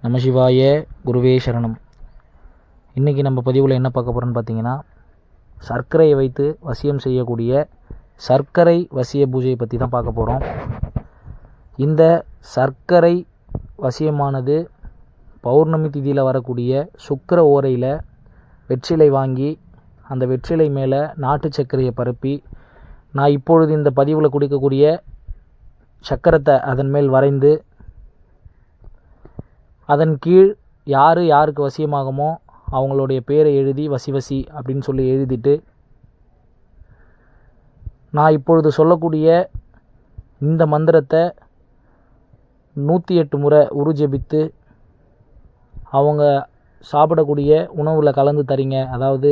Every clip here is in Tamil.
நம சிவாய குருவே சரணம். இன்றைக்கி நம்ம பதிவில் என்ன பார்க்க போகிறோன்னு பார்த்தீங்கன்னா, சர்க்கரையை வைத்து வசியம் செய்யக்கூடிய சர்க்கரை வசிய பூஜையை பற்றி தான் பார்க்க போகிறோம். இந்த சர்க்கரை வசியமானது பௌர்ணமி திதியில் வரக்கூடிய சுக்கிர ஓரையில் வெற்றிலை வாங்கி அந்த வெற்றிலை மேலே நாட்டு சர்க்கரையை பரப்பி, நான் இப்பொழுது இந்த பதிவில் குடிக்கக்கூடிய சக்கரத்தை அதன் மேல் வரைந்து, அதன் கீழ் யாருக்கு வசியமாகுமோ அவங்களுடைய பேரை எழுதி வசி அப்படின்னு சொல்லி எழுதிட்டு, நான் இப்பொழுது சொல்லக்கூடிய இந்த மந்திரத்தை 108 முறை உருஜபித்து அவங்க சாப்பிடக்கூடிய உணவில் கலந்து தரீங்க. அதாவது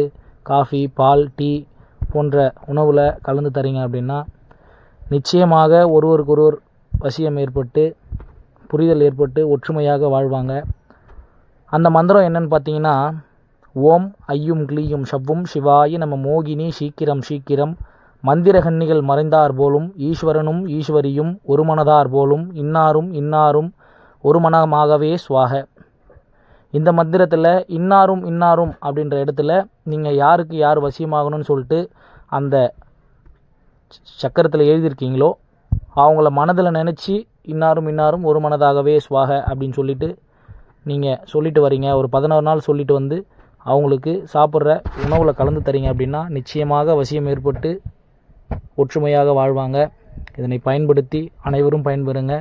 காஃபி, பால், டீ போன்ற உணவில் கலந்து தரீங்க அப்படின்னா நிச்சயமாக ஒருவருக்கொருவர் வசியம் ஏற்பட்டு, புரிதல் ஏற்பட்டு ஒற்றுமையாக வாழ்வாங்க. அந்த மந்திரம் என்னன்னு பார்த்தீங்கன்னா, ஓம் ஐயும் க்ளீயும் ஷவ்வும் சிவாய நம மோகினி சீக்கிரம் சீக்கிரம் மந்திரகன்னிகள் மறைந்தார் போலும் ஈஸ்வரனும் ஈஸ்வரியும் ஒரு மனதார் போலும் இன்னாரும் ஒரு மனமாகவே சுவாக. இந்த மந்திரத்தில் இன்னாரும் அப்படின்ற இடத்துல நீங்கள் யாருக்கு யார் வசியமாகணும்னு சொல்லிட்டு அந்த சக்கரத்தில் எழுதியிருக்கீங்களோ அவங்கள மனதில் நினச்சி இன்னாரும் ஒரு மனதாகவே சுவாக அப்படின்னு சொல்லிட்டு நீங்கள் சொல்லிட்டு வரீங்க. ஒரு 11 நாள் சொல்லிட்டு வந்து அவங்களுக்கு சாப்பிட்ற உணவில் கலந்து தரீங்க அப்படின்னா நிச்சயமாக வசியம் ஏற்பட்டு ஒற்றுமையாக வாழ்வாங்க. இதனை பயன்படுத்தி அனைவரும் பயன்பெறுங்க.